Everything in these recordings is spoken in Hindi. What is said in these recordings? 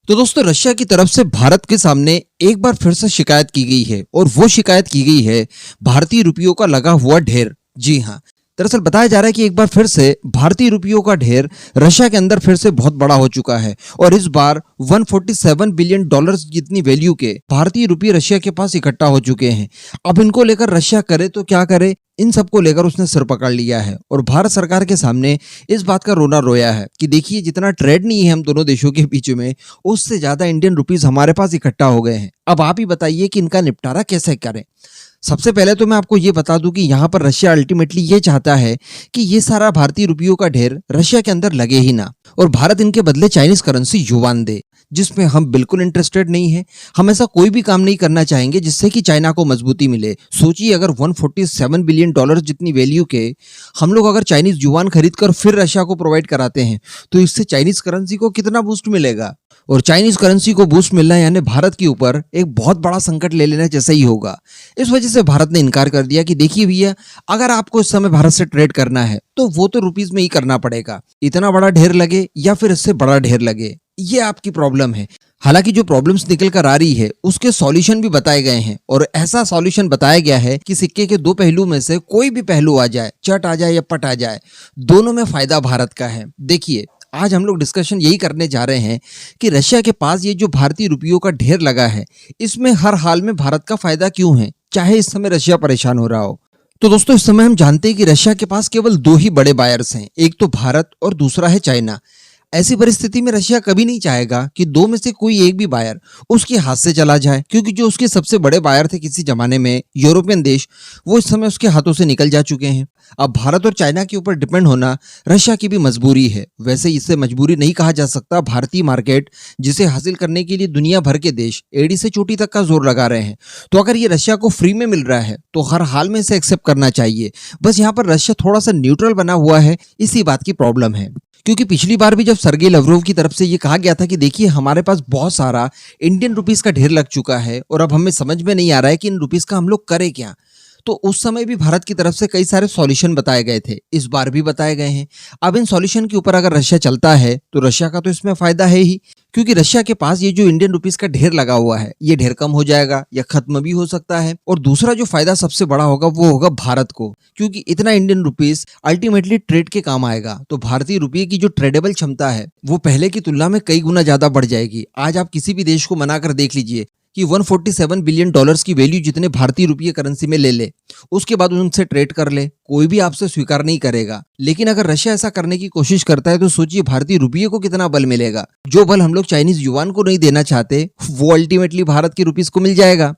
तो दोस्तों रशिया की तरफ से भारत के सामने एक बार फिर से शिकायत की गई है और वो शिकायत की गई है भारतीय रुपयों का लगा हुआ ढेर। जी हाँ, दरअसल बताया जा रहा है कि एक बार फिर से भारतीय रुपयों का ढेर रशिया के अंदर फिर से बहुत बड़ा हो चुका है और इस बार 147 बिलियन डॉलर्स जितनी वैल्यू के भारतीय रुपये रशिया के पास इकट्ठा हो चुके हैं। अब इनको लेकर रशिया करे तो क्या करे, इन सबको लेकर उसने सिर पकड़ लिया है और भारत सरकार के सामने इस बात का रोना रोया है कि देखिए जितना ट्रेड नहीं है हम दोनों देशों के बीच में, उससे ज्यादा इंडियन रुपीस हमारे पास इकट्ठा हो गए हैं। अब आप ही बताइए कि इनका निपटारा कैसे करें। सबसे पहले तो मैं आपको ये बता दूं कि यहाँ पर रशिया अल्टीमेटली ये चाहता है कि ये सारा भारतीय रुपयों का ढेर रशिया के अंदर लगे ही ना और भारत इनके बदले चाइनीज करेंसी युआन दे, जिसमें हम बिल्कुल इंटरेस्टेड नहीं है। हम ऐसा कोई भी काम नहीं करना चाहेंगे जिससे कि चाइना को मजबूती मिले। सोचिए अगर 147 बिलियन डॉलर जितनी वैल्यू के हम लोग अगर चाइनीज युआन खरीद कर फिर रशिया को प्रोवाइड कराते हैं तो इससे चाइनीज करेंसी को कितना बूस्ट मिलेगा, और चाइनीज करेंसी को बूस्ट मिलना यानी भारत के ऊपर एक बहुत बड़ा संकट ले लेना जैसा ही होगा। इस वजह से भारत ने इनकार कर दिया कि देखिए भैया, अगर आपको इस समय भारत से ट्रेड करना है तो वो तो रुपीस में ही करना पड़ेगा, इतना बड़ा ढेर लगे या फिर इससे बड़ा ढेर लगे, ये आपकी प्रॉब्लम है। हालांकि जो प्रॉब्लम्स निकल कर आ रही है उसके सॉल्यूशन भी बताए गए हैं और ऐसा सॉल्यूशन बताया गया है कि सिक्के के दो पहलू में से कोई भी पहलू आ जाए, चट आ जाए या पट आ जाए, दोनों में फायदा भारत का है। देखिए आज हम लोग डिस्कशन यही करने जा रहे हैं कि रशिया के पास ये जो भारतीय रुपयों का ढेर लगा है इसमें हर हाल में भारत का फायदा क्यों है, चाहे इस समय रशिया परेशान हो रहा हो। तो दोस्तों इस समय हम जानते हैं कि रशिया के पास केवल दो ही बड़े बायर्स हैं, एक तो भारत और दूसरा है चाइना। ऐसी परिस्थिति में रशिया कभी नहीं चाहेगा कि दो में से कोई एक भी बायर उसके हाथ से चला जाए, क्योंकि जो उसके सबसे बड़े बायर थे किसी जमाने में यूरोपियन देश, वो इस समय उसके हाथों से निकल जा चुके हैं। अब भारत और चाइना के ऊपर डिपेंड होना रशिया की भी मजबूरी है। वैसे इससे मजबूरी नहीं कहा जा सकता, भारतीय मार्केट जिसे हासिल करने के लिए दुनिया भर के देश एड़ी से चोटी तक का जोर लगा रहे हैं, तो अगर ये रशिया को फ्री में मिल रहा है तो हर हाल में इसे एक्सेप्ट करना चाहिए। बस यहाँ पर रशिया थोड़ा सा न्यूट्रल बना हुआ है, इसी बात की प्रॉब्लम है। क्योंकि पिछली बार भी जब सर्गेई लवरोव की तरफ से ये कहा गया था कि देखिए हमारे पास बहुत सारा इंडियन रुपीस का ढेर लग चुका है और अब हमें समझ में नहीं आ रहा है कि इन रुपीस का हम लोग करें क्या, तो उस समय भी भारत की तरफ से कई सारे सॉल्यूशन बताए गए थे, इस बार भी बताए गए हैं। अब इन सॉल्यूशन के ऊपर अगर रशिया चलता है तो रशिया का तो इसमें फायदा है ही, क्योंकि रशिया के पास ये जो इंडियन रुपीस का ढेर लगा हुआ है ये ढेर कम हो जाएगा या खत्म भी हो सकता है। और दूसरा जो फायदा सबसे बड़ा होगा वो होगा भारत को, क्योंकि इतना इंडियन रुपीस अल्टीमेटली ट्रेड के काम आएगा। तो भारतीय रुपये की जो ट्रेडेबल क्षमता है वो पहले की तुलना में कई गुना ज्यादा बढ़ जाएगी। आज आप किसी भी देश को मना कर देख लीजिए कि 147 बिलियन डॉलर्स की वैल्यू जितने भारतीय रुपये करेंसी में ले ले, उसके बाद उनसे ट्रेड कर ले, कोई भी आपसे स्वीकार नहीं करेगा। लेकिन अगर रशिया ऐसा करने की कोशिश करता है तो सोचिए भारतीय रुपये को कितना बल मिलेगा। जो बल हम लोग चाइनीज युआन को नहीं देना चाहते वो अल्टीमेटली भारत के रुपीस को मिल जाएगा।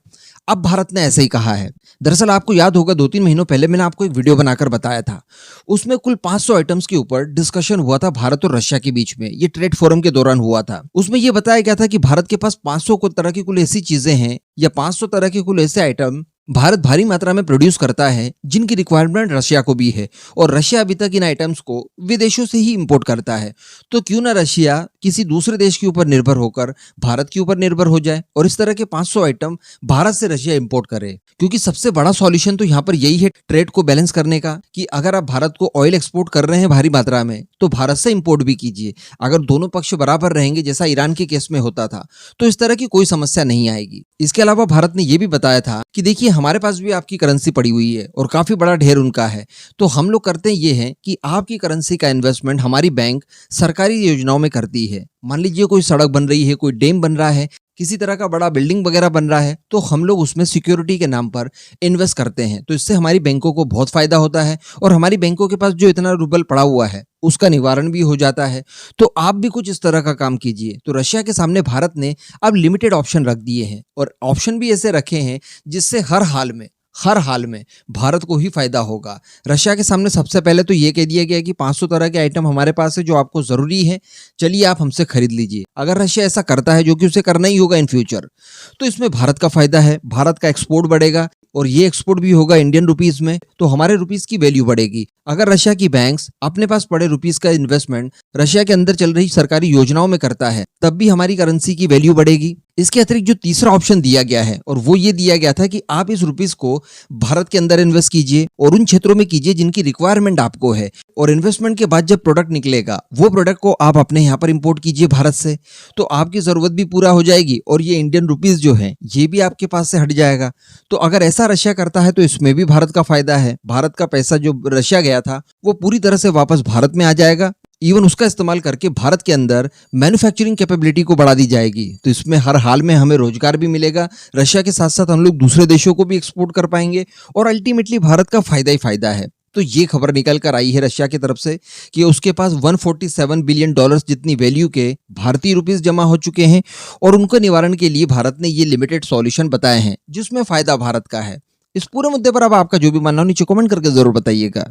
अब भारत ने ऐसे ही कहा है। दरअसल आपको याद होगा 2-3 महीनों पहले मैंने आपको एक वीडियो बनाकर बताया था, उसमें कुल 500 आइटम्स के ऊपर डिस्कशन हुआ था भारत और रशिया के बीच में। ये ट्रेड फोरम के दौरान हुआ था। उसमें ये बताया गया था कि भारत के पास 500 तरह की कुल ऐसी चीजें हैं या 500 तरह के कुल ऐसे आइटम भारत भारी मात्रा में प्रोड्यूस करता है जिनकी रिक्वायरमेंट रशिया को भी है, और रशिया अभी तक इन आइटम्स को विदेशों से ही इंपोर्ट करता है। तो क्यों ना रशिया किसी दूसरे देश के ऊपर निर्भर होकर भारत के ऊपर निर्भर हो जाए और इस तरह के 500 आइटम भारत से रशिया इंपोर्ट करे। क्योंकि सबसे बड़ा सॉल्यूशन तो यहाँ पर यही है ट्रेड को बैलेंस करने का, कि अगर आप भारत को ऑयल एक्सपोर्ट कर रहे हैं भारी मात्रा में तो भारत से इंपोर्ट भी कीजिए। अगर दोनों पक्ष बराबर रहेंगे जैसा ईरान के केस में होता था तो इस तरह की कोई समस्या नहीं आएगी। इसके अलावा भारत ने यह भी बताया था कि देखिए हमारे पास भी आपकी करेंसी पड़ी हुई है और काफी बड़ा ढेर उनका है, तो हम लोग करते हैं ये है कि आपकी करेंसी का इन्वेस्टमेंट हमारी बैंक सरकारी योजनाओं में करती है। मान लीजिए कोई सड़क बन रही है, कोई डैम बन रहा है, किसी तरह का बड़ा बिल्डिंग वगैरह बन रहा है, तो हम लोग उसमें सिक्योरिटी के नाम पर इन्वेस्ट करते हैं। तो इससे हमारी बैंकों को बहुत फायदा होता है और हमारी बैंकों के पास जो इतना रूबल पड़ा हुआ है उसका निवारण भी हो जाता है। तो आप भी कुछ इस तरह का काम कीजिए। तो रशिया के सामने भारत ने अब लिमिटेड ऑप्शन रख दिए हैं और ऑप्शन भी ऐसे रखे हैं जिससे हर हाल में भारत को ही फायदा होगा। रशिया के सामने सबसे पहले तो ये कह दिया गया कि 500 तरह के आइटम हमारे पास है जो आपको जरूरी है, चलिए आप हमसे खरीद लीजिए। अगर रशिया ऐसा करता है, जो कि उसे करना ही होगा इन फ्यूचर, तो इसमें भारत का फायदा है, भारत का एक्सपोर्ट बढ़ेगा और ये एक्सपोर्ट भी होगा इंडियन रुपीस में, तो हमारे रुपीस की वैल्यू बढ़ेगी। अगर रशिया की बैंक्स अपने पास पड़े रुपीस का इन्वेस्टमेंट रशिया के अंदर चल रही सरकारी योजनाओं में करता है तब भी हमारी करेंसी की वैल्यू बढ़ेगी। इसके अतिरिक्त जो तीसरा ऑप्शन दिया गया है और वो ये दिया गया था कि आप इस रुपीस को भारत के अंदर इन्वेस्ट कीजिए और उन क्षेत्रों में कीजिए जिनकी रिक्वायरमेंट आपको है, और इन्वेस्टमेंट के बाद जब प्रोडक्ट निकलेगा वो प्रोडक्ट को आप अपने यहाँ पर इंपोर्ट कीजिए भारत से, तो आपकी ज़रूरत भी पूरा हो जाएगी और ये इंडियन रुपीस जो है ये भी आपके पास से हट जाएगा। तो अगर ऐसा रशिया करता है तो इसमें भी भारत का फायदा है। भारत का पैसा जो रशिया गया था वो पूरी तरह से वापस भारत में आ जाएगा। इवन उसका इस्तेमाल करके भारत के अंदर मैन्युफैक्चरिंग कैपेबिलिटी को बढ़ा दी जाएगी। तो इसमें हर हाल में हमें रोजगार भी मिलेगा, रशिया के साथ साथ हम लोग दूसरे देशों को भी एक्सपोर्ट कर पाएंगे और अल्टीमेटली भारत का फायदा ही फायदा है। तो ये खबर निकल कर आई है रशिया की तरफ से कि उसके पास 147 बिलियन डॉलर्स जितनी वैल्यू के भारतीय रुपीस जमा हो चुके हैं और उनके निवारण के लिए भारत ने ये लिमिटेड सॉल्यूशन बताए हैं जिसमें फायदा भारत का है। इस पूरे मुद्दे पर अब आपका जो भी मानना हो नीचे कमेंट करके जरूर बताइएगा।